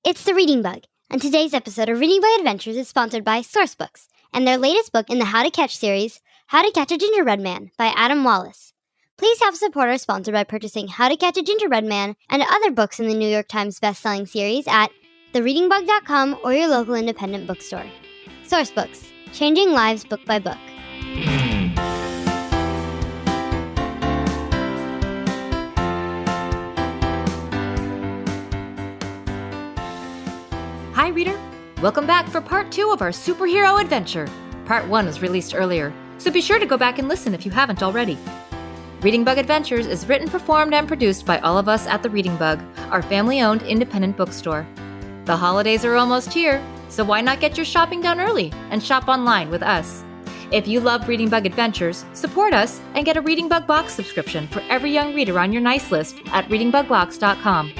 It's the Reading Bug, and today's episode of Reading Bug Adventures is sponsored by Sourcebooks and their latest book in the How to Catch series, How to Catch a Gingerbread Man by Adam Wallace. Please help support our sponsor by purchasing How to Catch a Gingerbread Man and other books in the New York Times bestselling series at thereadingbug.com or your local independent bookstore. Sourcebooks, changing lives book by book. Hi, reader. Welcome back for part 2 of our superhero adventure. Part 1 was released earlier, so be sure to go back and listen if you haven't already. Reading Bug Adventures is written, performed, and produced by all of us at the Reading Bug, our family-owned independent bookstore. The holidays are almost here, so why not get your shopping done early and shop online with us? If you love Reading Bug Adventures, support us and get a Reading Bug Box subscription for every young reader on your nice list at readingbugbox.com.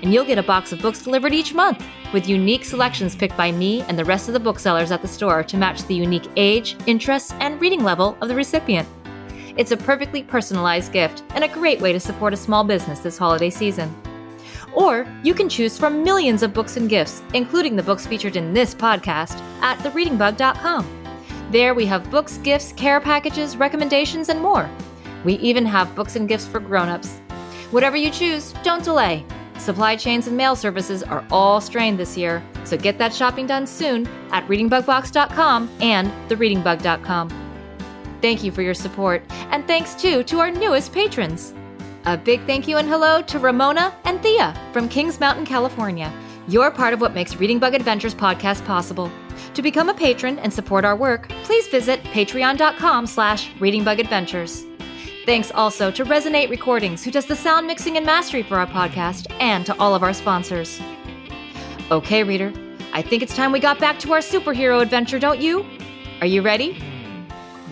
And you'll get a box of books delivered each month, with unique selections picked by me and the rest of the booksellers at the store to match the unique age, interests, and reading level of the recipient. It's a perfectly personalized gift and a great way to support a small business this holiday season. Or you can choose from millions of books and gifts, including the books featured in this podcast, at thereadingbug.com. There we have books, gifts, care packages, recommendations, and more. We even have books and gifts for grown-ups. Whatever you choose, don't delay. Supply chains and mail services are all strained this year, so get that shopping done soon at readingbugbox.com and thereadingbug.com. Thank you for your support, and thanks too to our newest patrons. A big thank you and hello to Ramona and Thea from Kings Mountain, California. You're part of what makes Reading Bug Adventures podcast possible. To become a patron and support our work, please visit patreon.com/readingbugadventures. Thanks also to Resonate Recordings, who does the sound mixing and mastery for our podcast, and to all of our sponsors. Okay, reader, I think it's time we got back to our superhero adventure, don't you? Are you ready?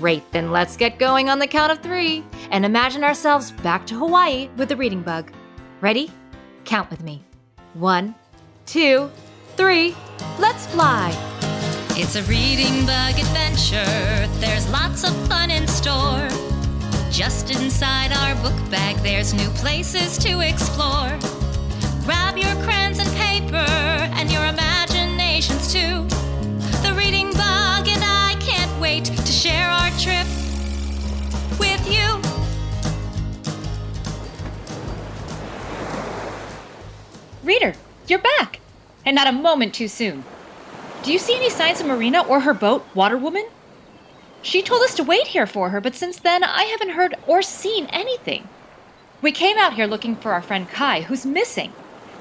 Great, then let's get going on the count of 3 and imagine ourselves back to Hawaii with the Reading Bug. Ready? Count with me. 1, 2, 3, let's fly! It's a Reading Bug adventure. There's lots of fun in store. Just inside our book bag, there's new places to explore. Grab your crayons and paper, and your imaginations too. The Reading Bug and I can't wait to share our trip with you. Reader, you're back! And not a moment too soon. Do you see any signs of Marina or her boat, Water Woman? She told us to wait here for her, but since then, I haven't heard or seen anything. We came out here looking for our friend Kai, who's missing.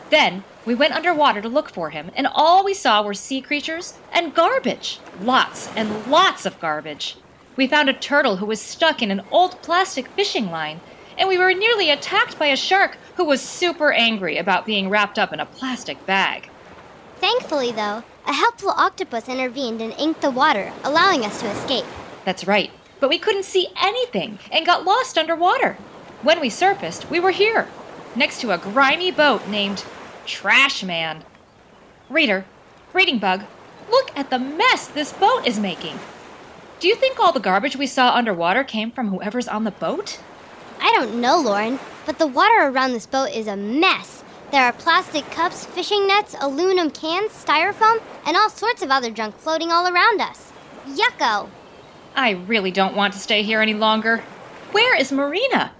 Then, we went underwater to look for him, and all we saw were sea creatures and garbage. Lots and lots of garbage. We found a turtle who was stuck in an old plastic fishing line, and we were nearly attacked by a shark who was super angry about being wrapped up in a plastic bag. Thankfully, though, a helpful octopus intervened and inked the water, allowing us to escape. That's right, but we couldn't see anything and got lost underwater. When we surfaced, we were here, next to a grimy boat named Trash Man. Reader, Reading Bug, look at the mess this boat is making. Do you think all the garbage we saw underwater came from whoever's on the boat? I don't know, Lauren, but the water around this boat is a mess. There are plastic cups, fishing nets, aluminum cans, styrofoam, and all sorts of other junk floating all around us. Yucko! I really don't want to stay here any longer. Where is Marina?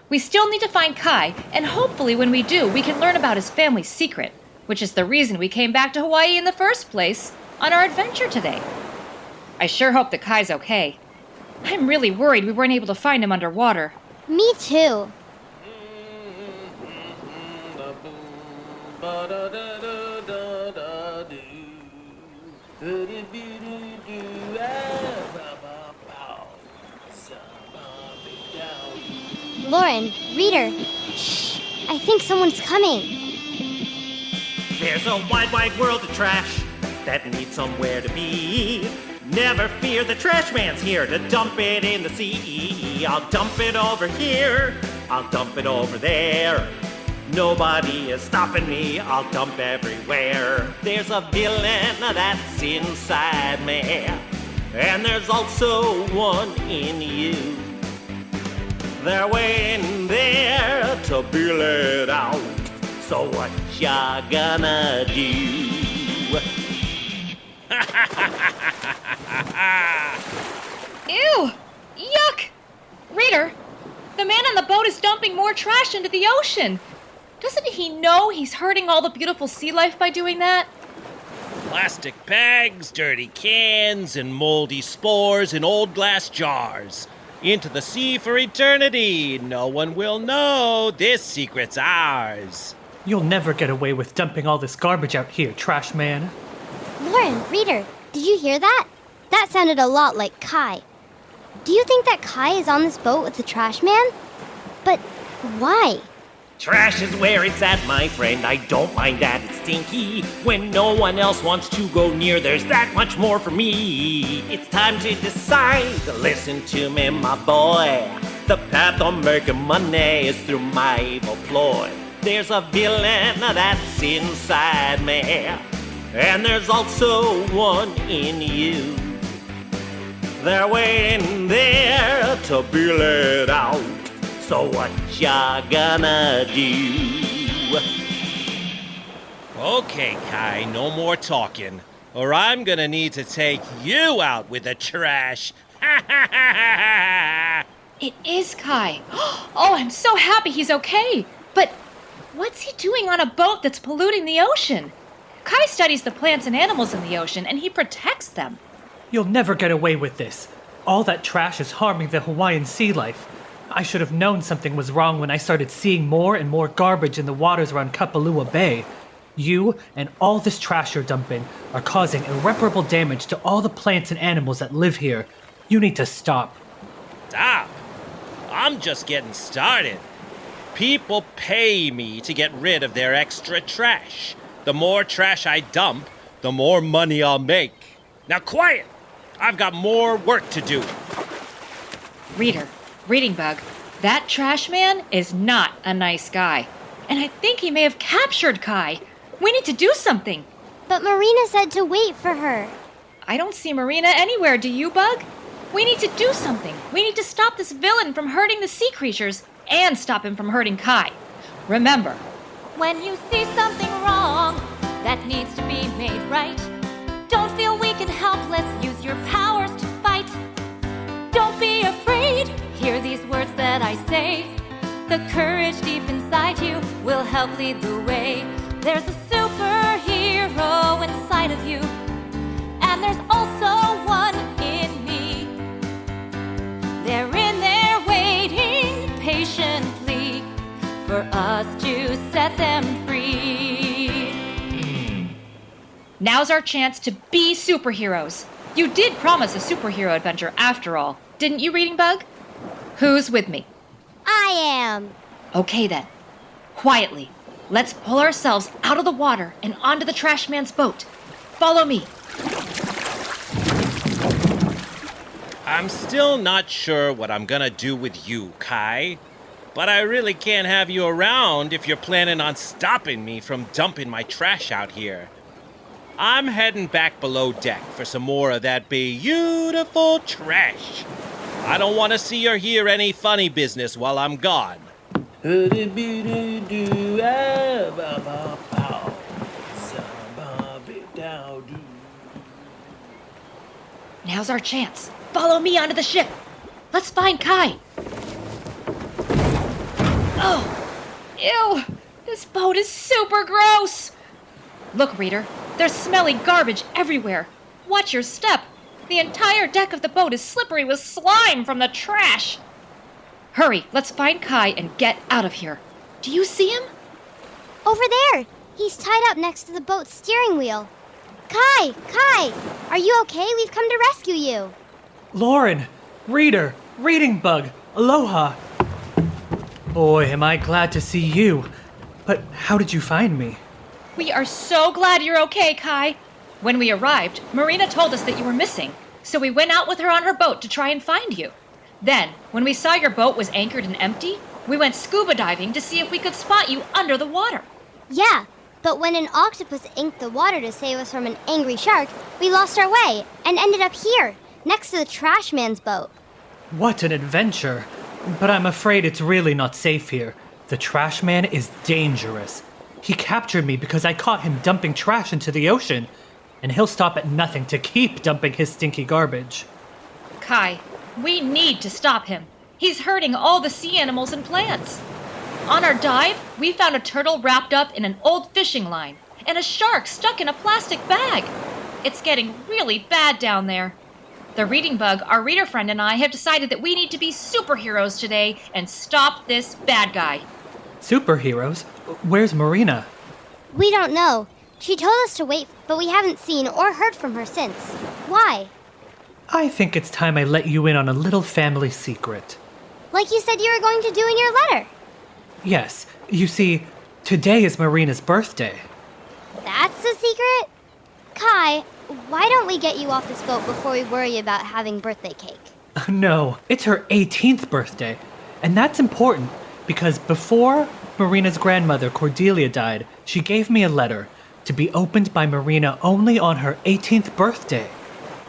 We still need to find Kai, and hopefully when we do, we can learn about his family's secret, which is the reason we came back to Hawaii in the first place on our adventure today. I sure hope that Kai's okay. I'm really worried we weren't able to find him underwater. Me too. Lauren, reader, shh, I think someone's coming. There's a wide, wide world of trash that needs somewhere to be. Never fear, the trash man's here to dump it in the sea. I'll dump it over here, I'll dump it over there. Nobody is stopping me, I'll dump everywhere. There's a villain that's inside me, and there's also one in you. They're waiting there to be let out. So what ya gonna do? Ew! Yuck! Reader, the man on the boat is dumping more trash into the ocean. Doesn't he know he's hurting all the beautiful sea life by doing that? Plastic bags, dirty cans, and moldy spores in old glass jars. Into the sea for eternity. No one will know. This secret's ours. You'll never get away with dumping all this garbage out here, trash man. Lauren, Reader, did you hear that? That sounded a lot like Kai. Do you think that Kai is on this boat with the trash man? But why? Trash is where it's at, my friend. I don't mind that it's stinky. When no one else wants to go near, there's that much more for me. It's time to decide. Listen to me, my boy. The path of making money is through my evil ploy. There's a villain that's inside me, and there's also one in you. They're waiting there to be let out. So what ya gonna do? Okay, Kai, no more talking, or I'm gonna need to take you out with the trash. It is Kai. Oh, I'm so happy he's okay. But what's he doing on a boat that's polluting the ocean? Kai studies the plants and animals in the ocean, and he protects them. You'll never get away with this. All that trash is harming the Hawaiian sea life. I should have known something was wrong when I started seeing more and more garbage in the waters around Kapalua Bay. You and all this trash you're dumping are causing irreparable damage to all the plants and animals that live here. You need to stop. Stop! I'm just getting started. People pay me to get rid of their extra trash. The more trash I dump, the more money I'll make. Now quiet! I've got more work to do. Reader, Reading Bug, that trash man is not a nice guy. And I think he may have captured Kai. We need to do something. But Marina said to wait for her. I don't see Marina anywhere, do you, Bug? We need to do something. We need to stop this villain from hurting the sea creatures and stop him from hurting Kai. Remember, When you see something wrong that needs to be made right, don't feel weak and helpless, use your powers to fight. Don't be afraid, hear these words that I say. The courage deep inside you will help lead the way. There's a superhero inside of you, and there's also one in me. They're in there waiting patiently for us to set them free. now's our chance to be superheroes. You did promise a superhero adventure after all, didn't you, Reading Bug? Who's with me? I am. Okay then. Quietly, let's pull ourselves out of the water and onto the trash man's boat. Follow me. I'm still not sure what I'm gonna do with you, Kai. But I really can't have you around if you're planning on stopping me from dumping my trash out here. I'm heading back below deck for some more of that beautiful trash. I don't want to see or hear any funny business while I'm gone. Now's our chance. Follow me onto the ship. Let's find Kai. Oh, ew. This boat is super gross. Look, Reader, there's smelly garbage everywhere. Watch your step. The entire deck of the boat is slippery with slime from the trash. Hurry, let's find Kai and get out of here. Do you see him? Over there. He's tied up next to the boat's steering wheel. Kai! Kai! Are you okay? We've come to rescue you. Lauren! Reader! Reading Bug! Aloha! Boy, am I glad to see you. But how did you find me? We are so glad you're okay, Kai. When we arrived, Marina told us that you were missing, so we went out with her on her boat to try and find you. Then, when we saw your boat was anchored and empty, we went scuba diving to see if we could spot you under the water. Yeah, but when an octopus inked the water to save us from an angry shark, we lost our way and ended up here, next to the trash man's boat. What an adventure! But I'm afraid it's really not safe here. The trash man is dangerous. He captured me because I caught him dumping trash into the ocean, and he'll stop at nothing to keep dumping his stinky garbage. Kai, we need to stop him. He's hurting all the sea animals and plants. On our dive, we found a turtle wrapped up in an old fishing line and a shark stuck in a plastic bag. It's getting really bad down there. The reading bug, our reader friend, and I have decided that we need to be superheroes today and stop this bad guy. Superheroes? Where's Marina? We don't know. She told us to wait, but we haven't seen or heard from her since. Why? I think it's time I let you in on a little family secret. Like you said you were going to do in your letter. Yes, you see, today is Marina's birthday. That's the secret? Kai, why don't we get you off this boat before we worry about having birthday cake? No, it's her 18th birthday. And that's important because before Marina's grandmother, Cordelia, died, she gave me a letter to be opened by Marina only on her 18th birthday.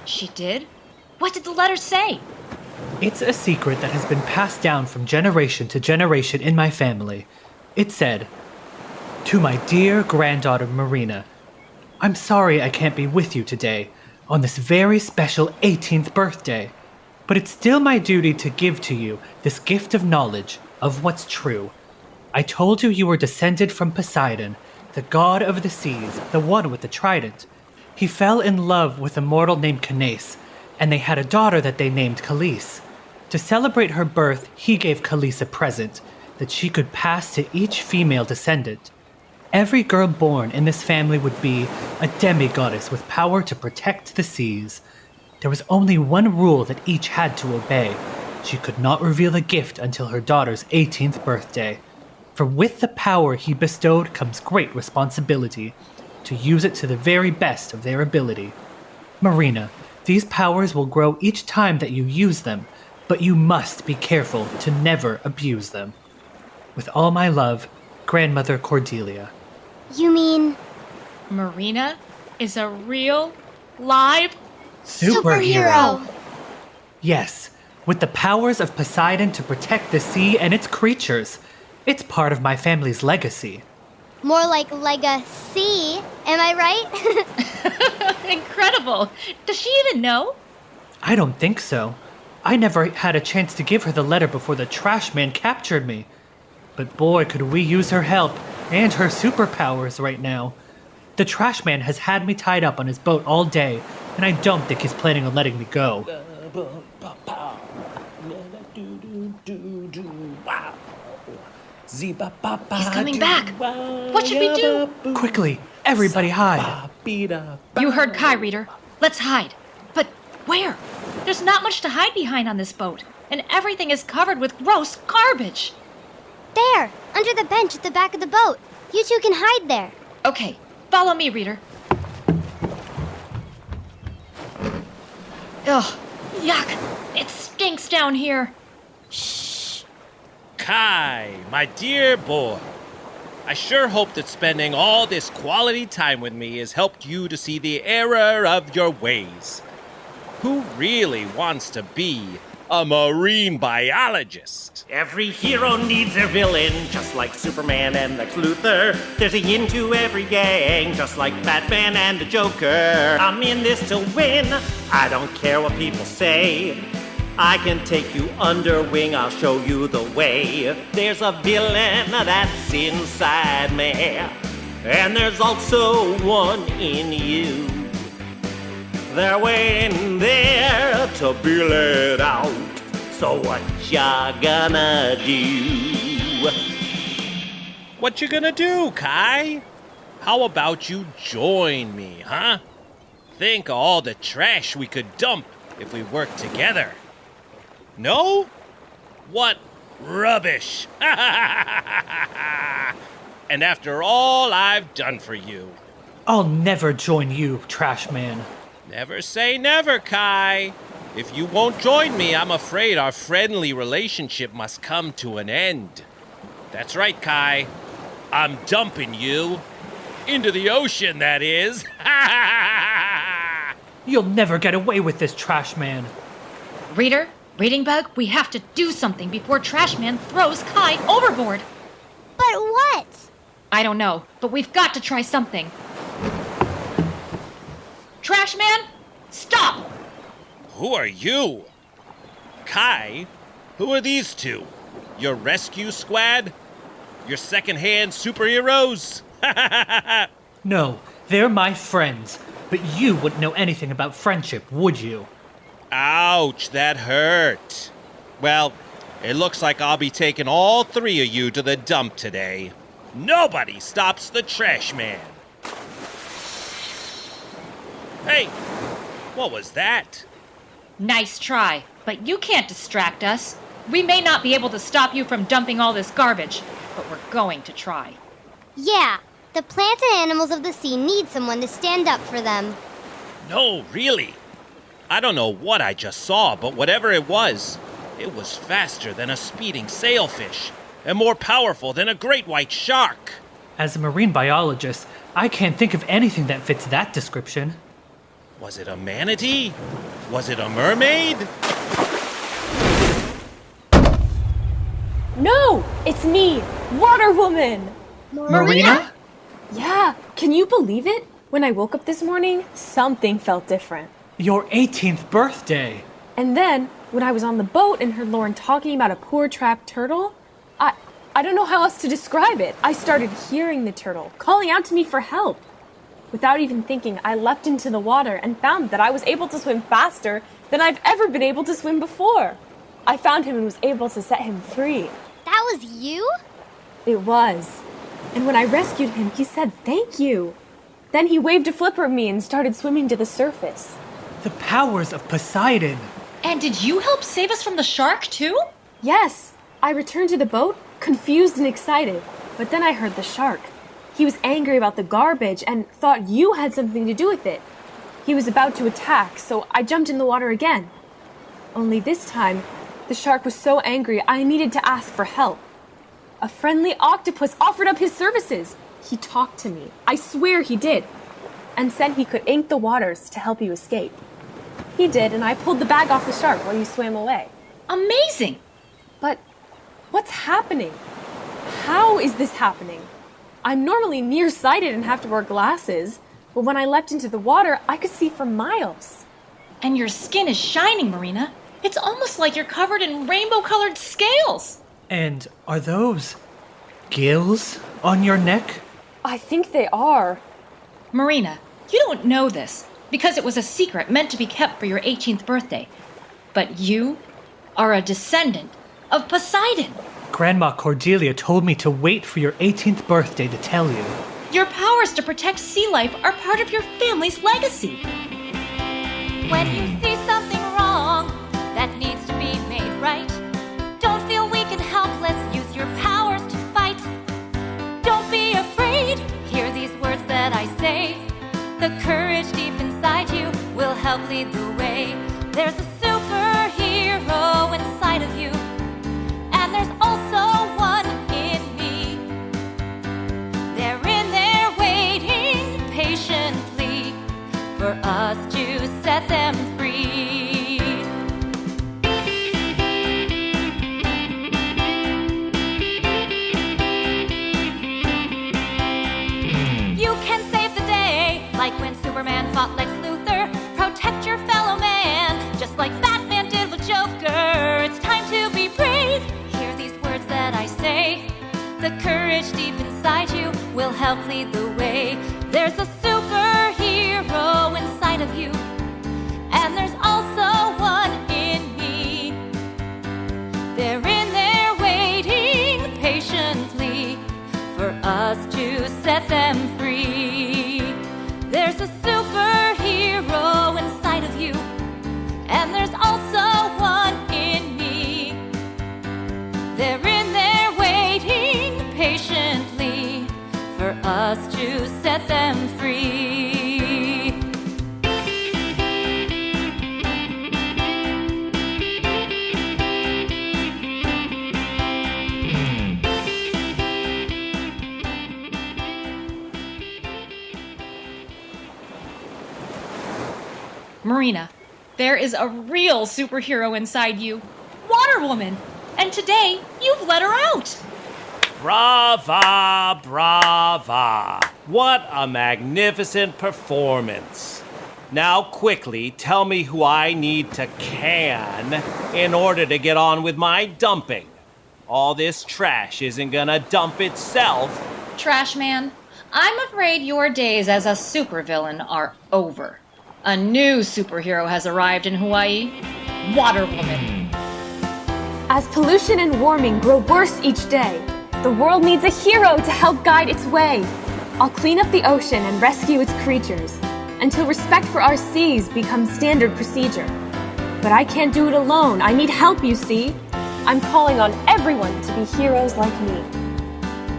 She did? What did the letter say? It's a secret that has been passed down from generation to generation in my family. It said, "To my dear granddaughter Marina, I'm sorry I can't be with you today on this very special 18th birthday, but it's still my duty to give to you this gift of knowledge of what's true. I told you you were descended from Poseidon, the god of the seas, the one with the trident. He fell in love with a mortal named Canace, and they had a daughter that they named Khalees. To celebrate her birth, he gave Khalees a present that she could pass to each female descendant. Every girl born in this family would be a demigoddess with power to protect the seas. There was only one rule that each had to obey. She could not reveal the gift until her daughter's 18th birthday. For with the power he bestowed comes great responsibility, to use it to the very best of their ability. Marina, these powers will grow each time that you use them, but you must be careful to never abuse them. With all my love, Grandmother Cordelia." You mean... Marina is a real, live Superhero! Yes, with the powers of Poseidon to protect the sea and its creatures. It's part of my family's legacy. More like legacy, am I right? Incredible. Does she even know? I don't think so. I never had a chance to give her the letter before the trash man captured me. But boy, could we use her help and her superpowers right now. The trash man has had me tied up on his boat all day, and I don't think he's planning on letting me go. He's coming back. What should we do? Quickly, everybody hide. You heard Kai, reader. Let's hide. But where? There's not much to hide behind on this boat, and everything is covered with gross garbage. There, under the bench at the back of the boat. You two can hide there. Okay, follow me, reader. Ugh, yuck. It stinks down here. Kai, my dear boy. I sure hope that spending all this quality time with me has helped you to see the error of your ways. Who really wants to be a marine biologist? Every hero needs their villain, just like Superman and Lex Luthor. There's a yin to every gang, just like Batman and the Joker. I'm in this to win, I don't care what people say. I can take you under wing, I'll show you the way. There's a villain that's inside me, and there's also one in you. They're waiting there to be let out. So what ya gonna do? What you gonna do, Kai? How about you join me, huh? Think of all the trash we could dump if we worked together. No? What rubbish! And after all I've done for you. I'll never join you, trash man. Never say never, Kai. If you won't join me, I'm afraid our friendly relationship must come to an end. That's right, Kai. I'm dumping you. Into the ocean, that is. You'll never get away with this, trash man. Reader, reading bug, we have to do something before Trash Man throws Kai overboard. But what? I don't know, but we've got to try something. Trash man, stop! Who are you? Kai? Who are these two? Your rescue squad? Your second-hand superheroes? No, they're my friends. But you wouldn't know anything about friendship, would you? Ouch, that hurt. Well, it looks like I'll be taking all three of you to the dump today. Nobody stops the trash man. Hey, what was that? Nice try, but you can't distract us. We may not be able to stop you from dumping all this garbage, but we're going to try. Yeah, the plants and animals of the sea need someone to stand up for them. No, really. I don't know what I just saw, but whatever it was faster than a speeding sailfish and more powerful than a great white shark. As a marine biologist, I can't think of anything that fits that description. Was it a manatee? Was it a mermaid? No! It's me! Water Woman! Marina? Yeah, can you believe it? When I woke up this morning, something felt different. Your 18th birthday. And then, when I was on the boat and heard Lauren talking about a poor trapped turtle, I don't know how else to describe it. I started hearing the turtle, calling out to me for help. Without even thinking, I leapt into the water and found that I was able to swim faster than I've ever been able to swim before. I found him and was able to set him free. That was you? It was. And when I rescued him, he said thank you. Then he waved a flipper at me and started swimming to the surface. The powers of Poseidon. And did you help save us from the shark, too? Yes, I returned to the boat, confused and excited. But then I heard the shark. He was angry about the garbage and thought you had something to do with it. He was about to attack, so I jumped in the water again. Only this time, the shark was so angry I needed to ask for help. A friendly octopus offered up his services. He talked to me, I swear he did, and said he could ink the waters to help you escape. He did, and I pulled the bag off the shark while you swam away. Amazing! But what's happening? How is this happening? I'm normally nearsighted and have to wear glasses, but when I leapt into the water, I could see for miles. And your skin is shining, Marina. It's almost like you're covered in rainbow-colored scales. And are those gills on your neck? I think they are. Marina, you don't know this because it was a secret meant to be kept for your 18th birthday. But you are a descendant of Poseidon. Grandma Cordelia told me to wait for your 18th birthday to tell you. Your powers to protect sea life are part of your family's legacy. When you see something wrong that needs to be made right, don't feel weak and helpless, use your powers to fight. Don't be afraid, hear these words that I say. The courage deep inside you will help lead the way. There's a superhero inside of you, and there's also one in me. They're in there waiting patiently for us to set them free. You can save the day, like when Superman fought Lex Luthor. Protect your fellow man, just like Batman did with Joker. It's time to be brave, hear these words that I say. The courage deep inside you will help lead the way. There's a superhero inside of you, and there's also one in me. They're in there waiting patiently for us to set them free. There's a superhero inside of you, and there's also one in me. They're in there waiting patiently for us to set them free. Marina, there is a real superhero inside you, Water Woman, and today you've let her out. Brava, brava. What a magnificent performance. Now quickly tell me who I need to can in order to get on with my dumping. All this trash isn't gonna dump itself. Trash man, I'm afraid your days as a supervillain are over. A new superhero has arrived in Hawaii. Water Woman. As pollution and warming grow worse each day, the world needs a hero to help guide its way. I'll clean up the ocean and rescue its creatures until respect for our seas becomes standard procedure. But I can't do it alone. I need help, you see. I'm calling on everyone to be heroes like me.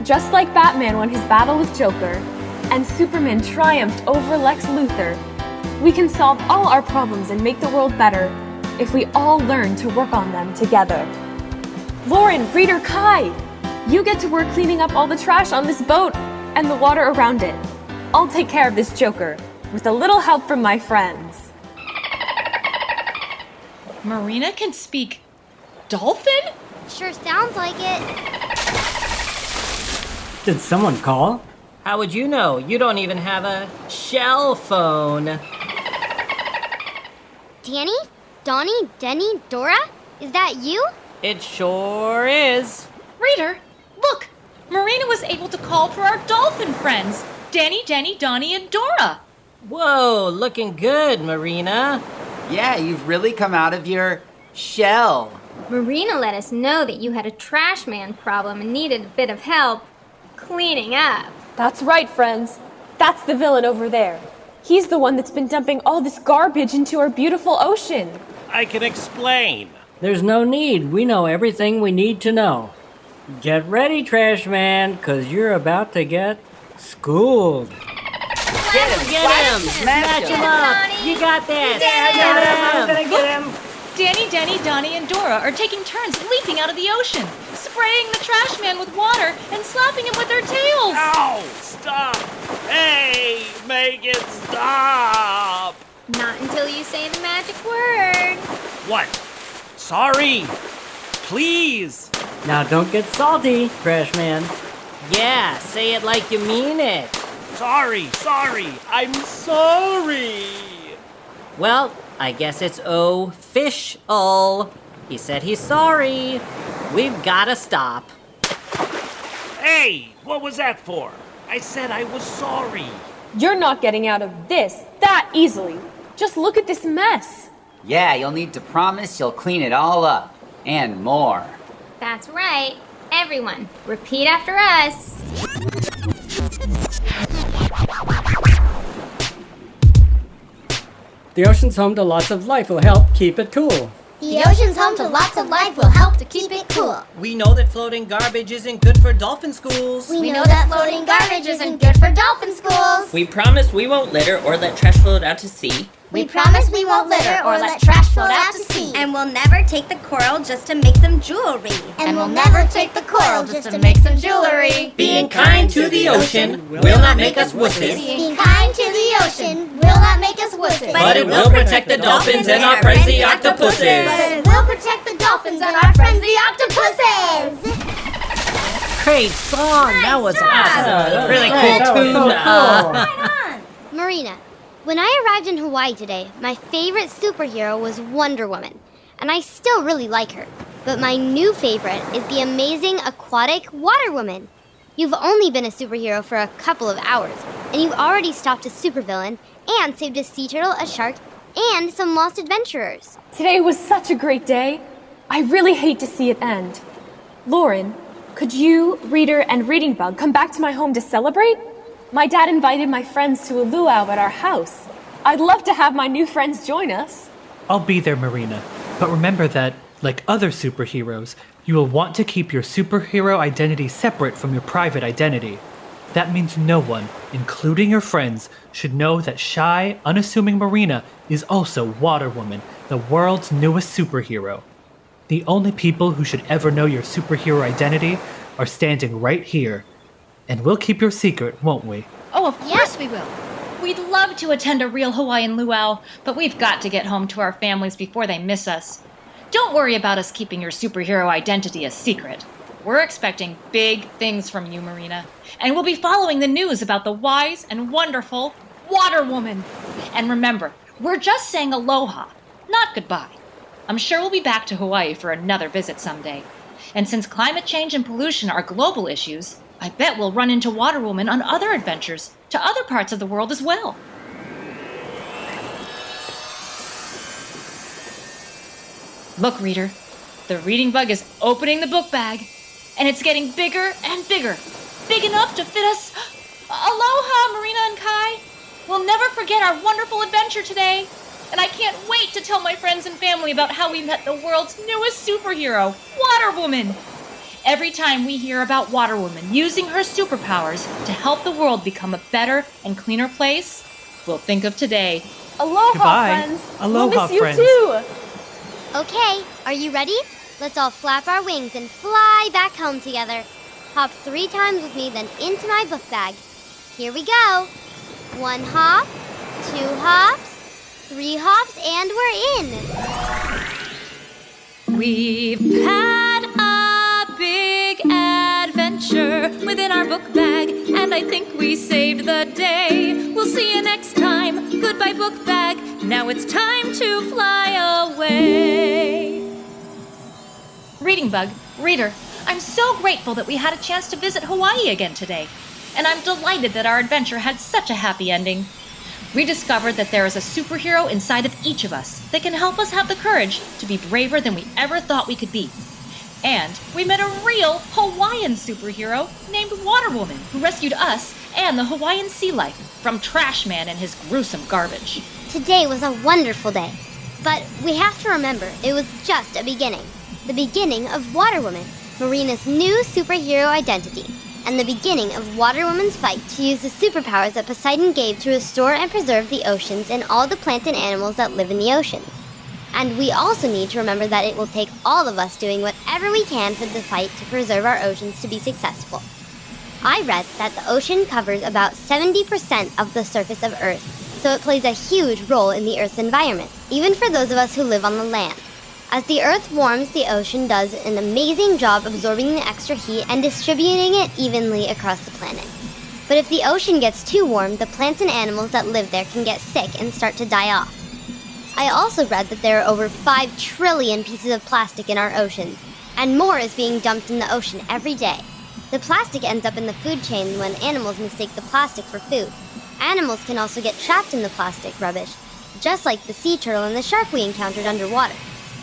Just like Batman won his battle with Joker, and Superman triumphed over Lex Luthor, we can solve all our problems and make the world better if we all learn to work on them together. Lauren, Reader, Kai, you get to work cleaning up all the trash on this boat and the water around it. I'll take care of this Joker with a little help from my friends. Marina can speak dolphin? Sure sounds like it. Did someone call? How would you know? You don't even have a shell phone. Danny? Donnie? Denny? Dora? Is that you? It sure is. Reader, look! Marina was able to call for our dolphin friends, Danny, Denny, Donnie, and Dora. Whoa, looking good, Marina. Yeah, you've really come out of your shell. Marina let us know that you had a trash man problem and needed a bit of help cleaning up. That's right, friends. That's the villain over there. He's the one that's been dumping all this garbage into our beautiful ocean. I can explain. There's no need. We know everything we need to know. Get ready, Trash Man, 'cause you're about to get schooled. Get him! Smash him up! You got this! Get him! Danny, Denny, Donnie, and Dora are taking turns leaping out of the ocean, spraying the trash man with water and slapping him with their tails. Ow! Stop! Hey! Make it stop! Not until you say the magic word. What? Sorry! Please! Now don't get salty, Trash Man. Yeah, say it like you mean it. Sorry! I'm sorry! Well, I guess it's official. He said he's sorry. We've gotta stop. Hey! What was that for? I said I was sorry. You're not getting out of this that easily. Just look at this mess. Yeah, you'll need to promise you'll clean it all up. And more. That's right. Everyone, repeat after us. The ocean's home to lots of life will help keep it cool. The ocean's home to lots of life will help to keep it cool. We know that floating garbage isn't good for dolphin schools. We know that floating garbage isn't good for dolphin schools. We promise we won't litter or let trash float out to sea. We promise we won't litter or let trash float out to sea. And we'll never take the coral just to make some jewelry. And we'll never take the coral just to make some jewelry. Being kind to the ocean will not make us wusses. Being kind to the ocean will not make us wusses. But it will protect the dolphins and our friends the octopuses. But it will protect the dolphins and our friends the octopuses. Great song. That was awesome. Really That cool was tune. so cool. Marina, when I arrived in Hawaii today, my favorite superhero was Wonder Woman, and I still really like her. But my new favorite is the amazing aquatic Water Woman. You've only been a superhero for a couple of hours, and you've already stopped a supervillain and saved a sea turtle, a shark, and some lost adventurers. Today was such a great day. I really hate to see it end. Lauren, could you, Reader, and Reading Bug come back to my home to celebrate? My dad invited my friends to a luau at our house. I'd love to have my new friends join us. I'll be there, Marina. But remember that, like other superheroes, you will want to keep your superhero identity separate from your private identity. That means no one, including your friends, should know that shy, unassuming Marina is also Water Woman, the world's newest superhero. The only people who should ever know your superhero identity are standing right here. And we'll keep your secret, won't we? Oh, of course we will. We'd love to attend a real Hawaiian luau, but we've got to get home to our families before they miss us. Don't worry about us keeping your superhero identity a secret. We're expecting big things from you, Marina. And we'll be following the news about the wise and wonderful Water Woman. And remember, we're just saying aloha, not goodbye. I'm sure we'll be back to Hawaii for another visit someday. And since climate change and pollution are global issues, I bet we'll run into Water Woman on other adventures to other parts of the world as well. Look, reader, the reading bug is opening the book bag, and it's getting bigger and bigger, big enough to fit us. Aloha, Marina and Kai. We'll never forget our wonderful adventure today, and I can't wait to tell my friends and family about how we met the world's newest superhero, Water Woman. Every time we hear about Water Woman using her superpowers to help the world become a better and cleaner place, we'll think of today. Aloha, Goodbye. friends. Aloha, we'll miss friends. you too. Okay, are you ready? Let's all flap our wings and fly back home together. Hop 3 times with me, then into my book bag. Here we go. 1 hop, 2 hops, 3 hops, and we're in. We've had a big adventure within our book bag, and I think we saved the day. We'll see you next time. Goodbye, book bag. Now it's time to fly away. Reading bug, reader, I'm so grateful that we had a chance to visit Hawaii again today. And I'm delighted that our adventure had such a happy ending. We discovered that there is a superhero inside of each of us that can help us have the courage to be braver than we ever thought we could be. And we met a real Hawaiian superhero named Water Woman who rescued us and the Hawaiian sea life from Trash Man and his gruesome garbage. Today was a wonderful day, but we have to remember it was just a beginning. The beginning of Water Woman, Marina's new superhero identity, and the beginning of Water Woman's fight to use the superpowers that Poseidon gave to restore and preserve the oceans and all the plant and animals that live in the oceans. And we also need to remember that it will take all of us doing whatever we can for the fight to preserve our oceans to be successful. I read that the ocean covers about 70% of the surface of Earth, so it plays a huge role in the Earth's environment, even for those of us who live on the land. As the Earth warms, the ocean does an amazing job absorbing the extra heat and distributing it evenly across the planet. But if the ocean gets too warm, the plants and animals that live there can get sick and start to die off. I also read that there are over 5 trillion pieces of plastic in our oceans, and more is being dumped in the ocean every day. The plastic ends up in the food chain when animals mistake the plastic for food. Animals can also get trapped in the plastic rubbish, just like the sea turtle and the shark we encountered underwater.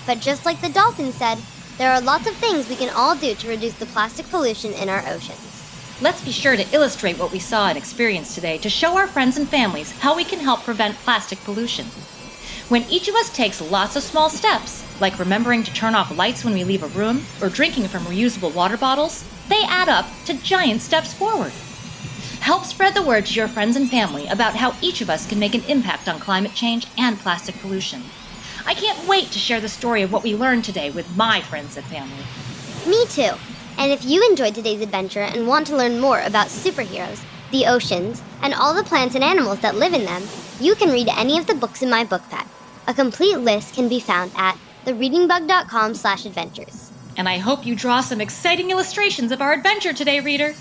But just like the dolphin said, there are lots of things we can all do to reduce the plastic pollution in our oceans. Let's be sure to illustrate what we saw and experienced today to show our friends and families how we can help prevent plastic pollution. When each of us takes lots of small steps, like remembering to turn off lights when we leave a room or drinking from reusable water bottles, they add up to giant steps forward. Help spread the word to your friends and family about how each of us can make an impact on climate change and plastic pollution. I can't wait to share the story of what we learned today with my friends and family. Me too. And if you enjoyed today's adventure and want to learn more about superheroes, the oceans, and all the plants and animals that live in them, you can read any of the books in my book bag. A complete list can be found at thereadingbug.com/adventures. And I hope you draw some exciting illustrations of our adventure today, reader.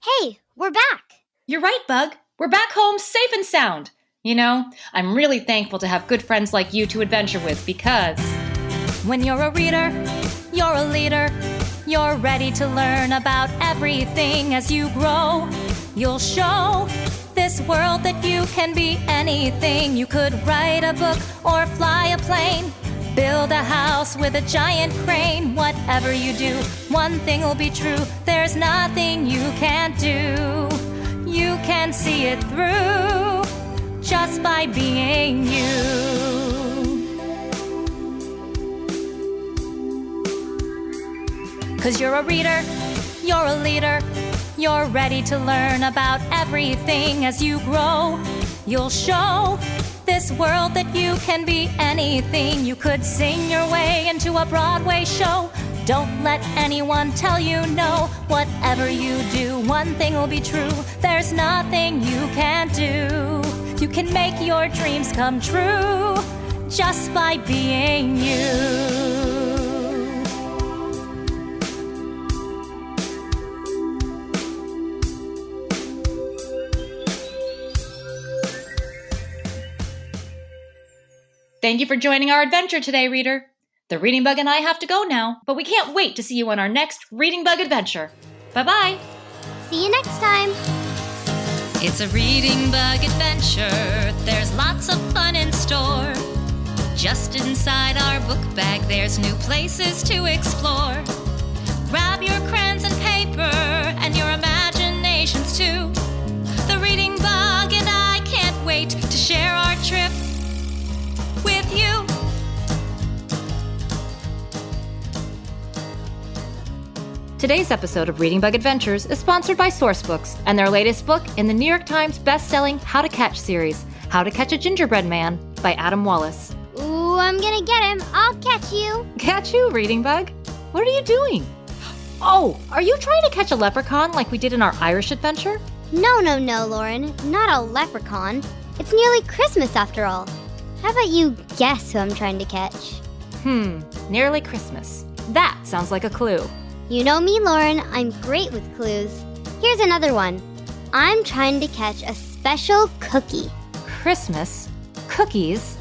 Hey, we're back! You're right, Bug. We're back home safe and sound. You know, I'm really thankful to have good friends like you to adventure with because when you're a reader, you're a leader. You're ready to learn about everything as you grow. You'll show this world that you can be anything. You could write a book or fly a plane, build a house with a giant crane. Whatever you do, one thing will be true. There's nothing you can't do. You can see it through just by being you. 'Cause you're a reader, you're a leader. You're ready to learn about everything as you grow. You'll show this world that you can be anything. You could sing your way into a Broadway show. Don't let anyone tell you no. Whatever you do, one thing will be true. There's nothing you can't do. You can make your dreams come true just by being you. Thank you for joining our adventure today, reader. The Reading Bug and I have to go now, but we can't wait to see you on our next Reading Bug adventure. Bye-bye. See you next time. It's a Reading Bug adventure. There's lots of fun in store. Just inside our book bag, there's new places to explore. Grab your crayons and paper and your imaginations too. The Reading Bug and I can't wait to share our trip with you. Today's episode of Reading Bug Adventures is sponsored by Sourcebooks and their latest book in the New York Times best-selling How to Catch series, How to Catch a Gingerbread Man by Adam Wallace. Ooh, I'm gonna get him. I'll catch you. Catch you, Reading Bug? What are you doing? Oh, are you trying to catch a leprechaun like we did in our Irish adventure? No, Lauren. Not a leprechaun. It's nearly Christmas after all. How about you guess who I'm trying to catch? Nearly Christmas. That sounds like a clue. You know me, Lauren. I'm great with clues. Here's another one. I'm trying to catch a special cookie. Christmas? Cookies?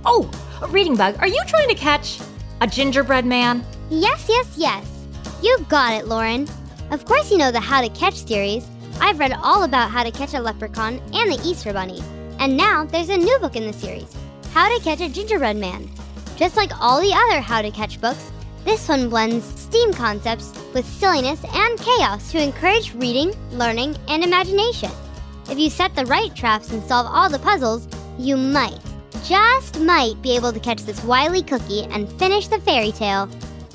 Oh, Reading Bug, are you trying to catch a gingerbread man? Yes. You got it, Lauren. Of course you know the How to Catch series. I've read all about how to catch a leprechaun and the Easter Bunny. And now there's a new book in the series, How to Catch a Gingerbread Man. Just like all the other How to Catch books, this one blends STEAM concepts with silliness and chaos to encourage reading, learning, and imagination. If you set the right traps and solve all the puzzles, you might, just might, be able to catch this wily cookie and finish the fairy tale.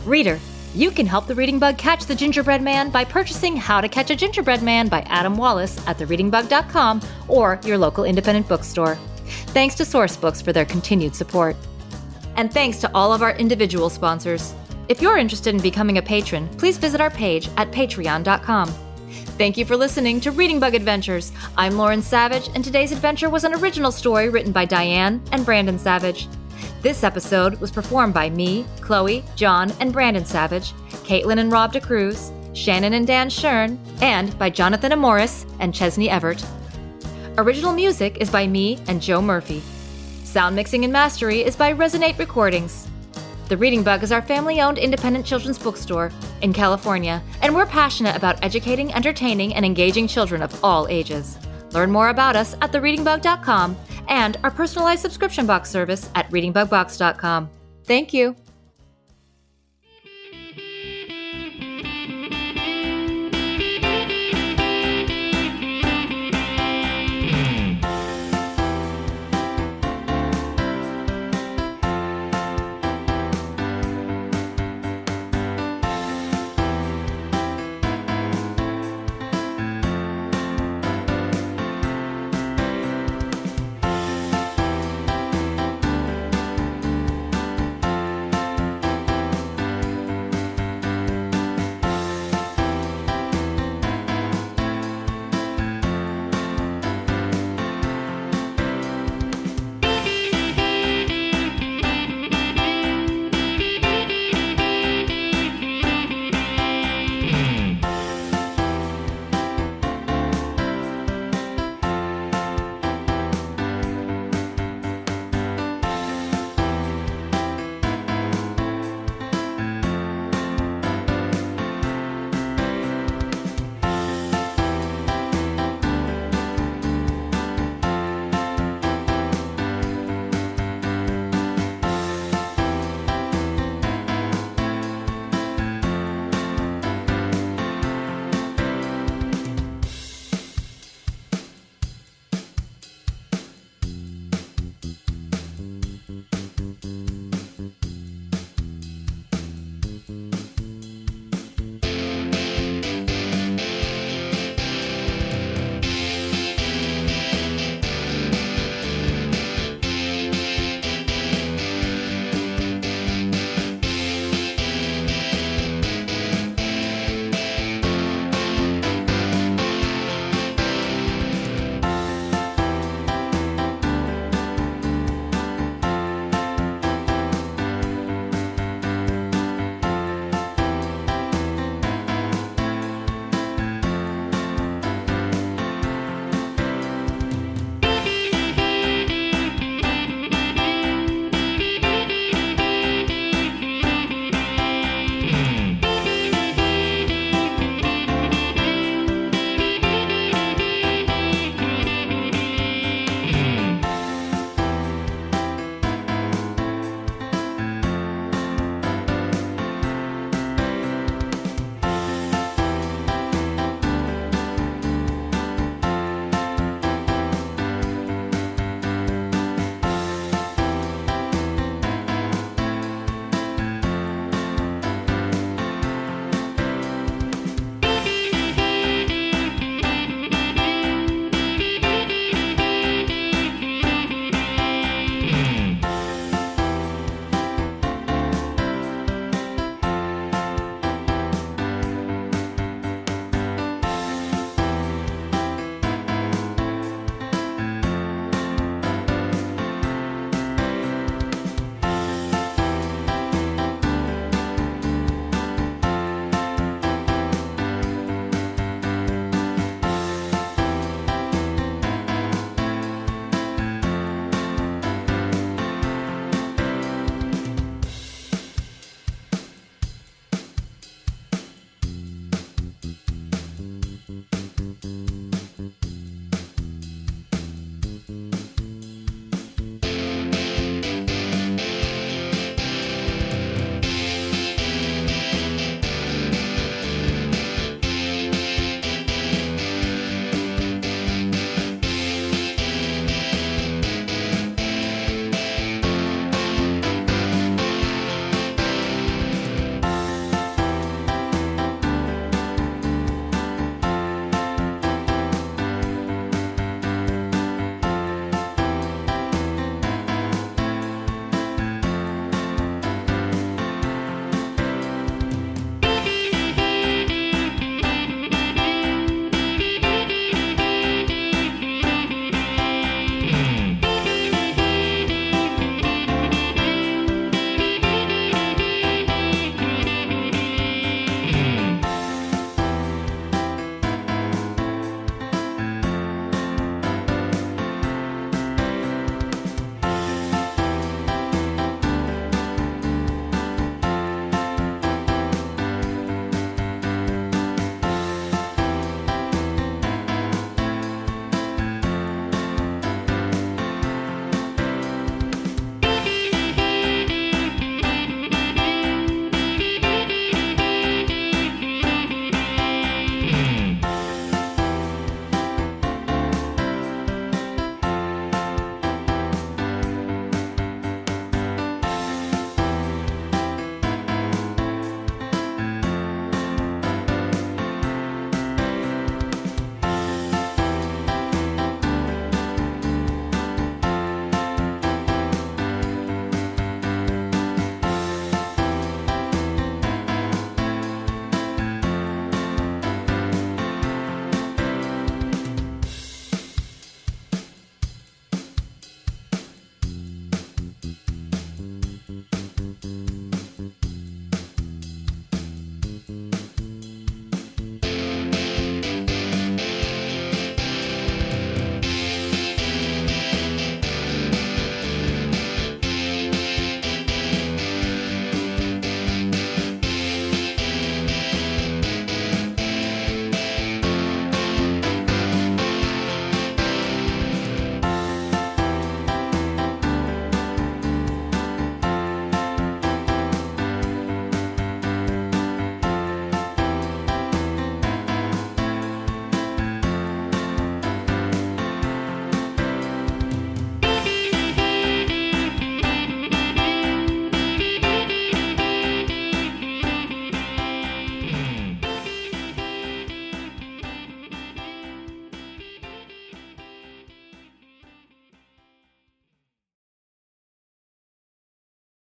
Reader, you can help the Reading Bug catch the gingerbread man by purchasing How to Catch a Gingerbread Man by Adam Wallace at thereadingbug.com or your local independent bookstore. Thanks to Sourcebooks for their continued support. And thanks to all of our individual sponsors. If you're interested in becoming a patron, please visit our page at patreon.com. Thank you for listening to Reading Bug Adventures. I'm Lauren Savage, and today's adventure was an original story written by Diane and Brandon Savage. This episode was performed by me, Chloe, John, and Brandon Savage, Caitlin and Rob DeCruz, Shannon and Dan Shern, and by Jonathan Amoris and Chesney Everett. Original music is by me and Joe Murphy. Sound mixing and mastery is by Resonate Recordings. The Reading Bug is our family-owned independent children's bookstore in California, and we're passionate about educating, entertaining, and engaging children of all ages. Learn more about us at thereadingbug.com and our personalized subscription box service at readingbugbox.com. Thank you.